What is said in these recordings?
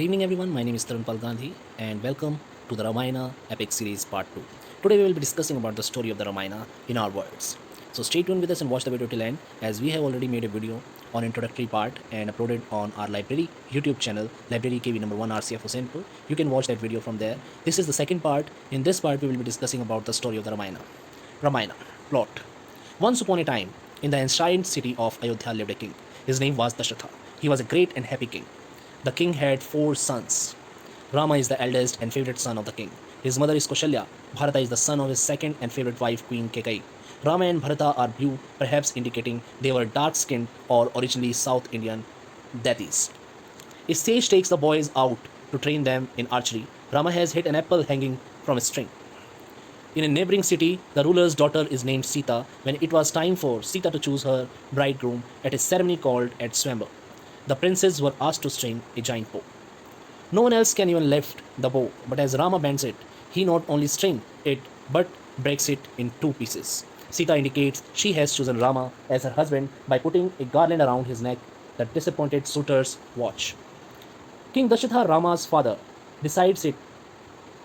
Good evening, everyone. My name is Tarunpal Gandhi, and welcome to the Ramayana Epic Series Part 2. Today, we will be discussing about the story of the Ramayana in our words. So, stay tuned with us and watch the video till end, as we have already made a video on introductory part and uploaded on our library YouTube channel, Library KV number 1 RCF Husainpur. You can watch that video from there. This is the second part. In this part, we will be discussing about the story of the Ramayana. Ramayana plot. Once upon a time, in the enshrined city of Ayodhya lived a king. His name was Dashatha. He was a great and happy king. The king had four sons. Rama is the eldest and favorite son of the king. His mother is Kaushalya. Bharata is the son of his second and favorite wife, Queen Kekai. Rama and Bharata are blue, perhaps indicating they were dark skinned or originally South Indian deities. A sage takes the boys out to train them in archery. Rama has hit an apple hanging from a string. In a neighboring city, the ruler's daughter is named Sita when it was time for Sita to choose her bridegroom at a ceremony called at Swambar. The princes were asked to string a giant bow. No one else can even lift the bow, but as Rama bends it, he not only strings it but breaks it in two pieces. Sita indicates she has chosen Rama as her husband by putting a garland around his neck. The disappointed suitors watch. King Dashatha, Rama's father, decides it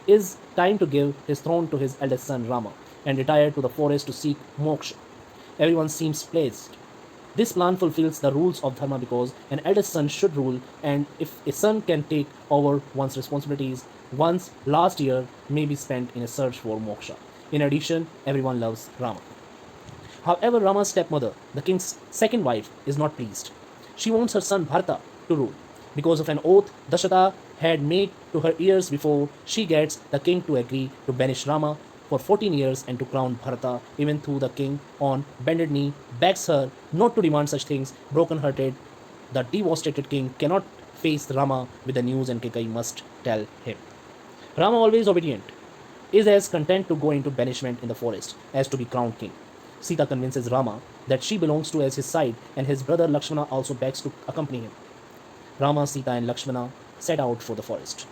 is time to give his throne to his eldest son Rama and retire to the forest to seek moksha. Everyone seems pleased. This plan fulfills the rules of dharma because an eldest son should rule, and if a son can take over one's responsibilities, one's last year may be spent in a search for moksha. In addition, everyone loves Rama. However, Rama's stepmother, the king's second wife, is not pleased. She wants her son Bharata to rule. Because of an oath Dashatha had made to her years before, she gets the king to agree to banish Rama for 14 years and to crown Bharata, even though the king, on bended knee, begs her not to demand such things. Broken hearted, the devastated king cannot face Rama with the news, and Kekai must tell him. Rama, always obedient, is as content to go into banishment in the forest as to be crowned king. Sita convinces Rama that she belongs to as his side, and his brother Lakshmana also begs to accompany him. Rama, Sita, and Lakshmana set out for the forest.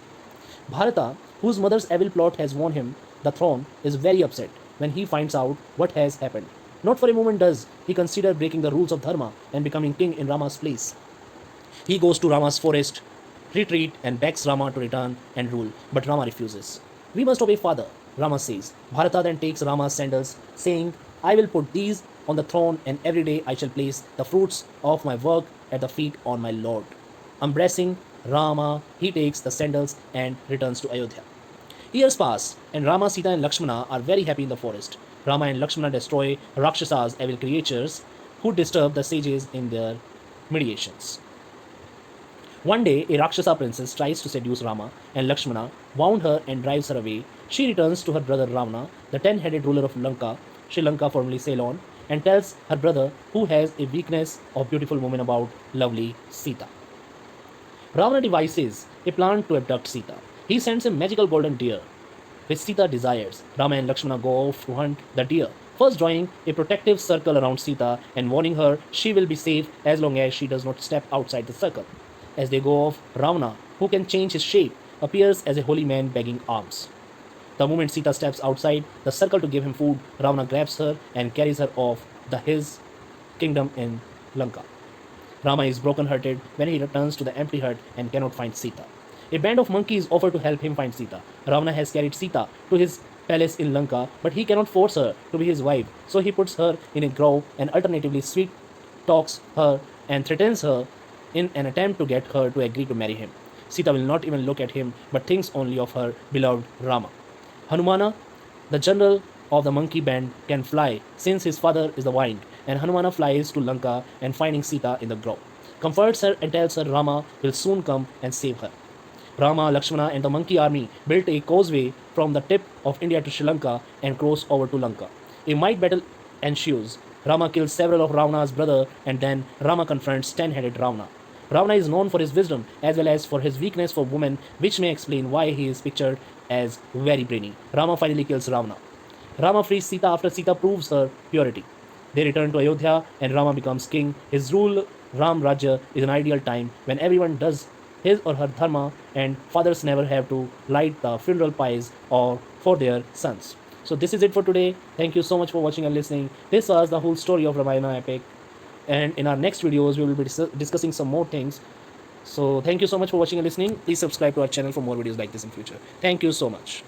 Bharata, whose mother's evil plot has won him the throne, is very upset when he finds out what has happened. Not for a moment does he consider breaking the rules of Dharma and becoming king in Rama's place. He goes to Rama's forest retreat and begs Rama to return and rule, but Rama refuses. We must obey father, Rama says. Bharata then takes Rama's sandals, saying, I will put these on the throne, and every day I shall place the fruits of my work at the feet of my Lord. Embracing Rama, he takes the sandals and returns to Ayodhya. Years pass, and Rama, Sita, and Lakshmana are very happy in the forest. Rama and Lakshmana destroy Rakshasas, evil creatures, who disturb the sages in their meditations. One day, a Rakshasa princess tries to seduce Rama, and Lakshmana wound her and drives her away. She returns to her brother Ravana, the 10-headed ruler of Lanka, Sri Lanka, formerly Ceylon, and tells her brother, who has a weakness of beautiful women, about lovely Sita. Ravana devises a plan to abduct Sita. He sends a magical golden deer, which Sita desires. Rama and Lakshmana go off to hunt the deer, first drawing a protective circle around Sita and warning her she will be safe as long as she does not step outside the circle. As they go off, Ravana, who can change his shape, appears as a holy man begging alms. The moment Sita steps outside the circle to give him food, Ravana grabs her and carries her off his kingdom in Lanka. Rama is broken-hearted when he returns to the empty hut and cannot find Sita. A band of monkeys offer to help him find Sita. Ravana has carried Sita to his palace in Lanka, but he cannot force her to be his wife, so he puts her in a grove and alternatively sweet talks her and threatens her in an attempt to get her to agree to marry him. Sita will not even look at him, but thinks only of her beloved Rama. Hanumana, the general of the monkey band, can fly since his father is the wind, and Hanumana flies to Lanka and finding Sita in the grove, comforts her and tells her Rama will soon come and save her. Rama, Lakshmana, and the monkey army built a causeway from the tip of India to Sri Lanka and cross over to Lanka. A might battle ensues. Rama kills several of Ravana's brothers, and then Rama confronts 10-headed Ravana. Ravana is known for his wisdom as well as for his weakness for women, which may explain why he is pictured as very brainy. Rama finally kills Ravana. Rama frees Sita after Sita proves her purity. They return to Ayodhya and Rama becomes king. His rule, Ram Rajya, is an ideal time when everyone does his or her dharma and fathers never have to light the funeral pies or for their sons. So this is it for today. Thank you so much for watching and listening. This was the whole story of Ramayana epic. And in our next videos, we will be discussing some more things So thank you so much for watching and listening. Please subscribe to our channel for more videos like this in future. Thank you so much.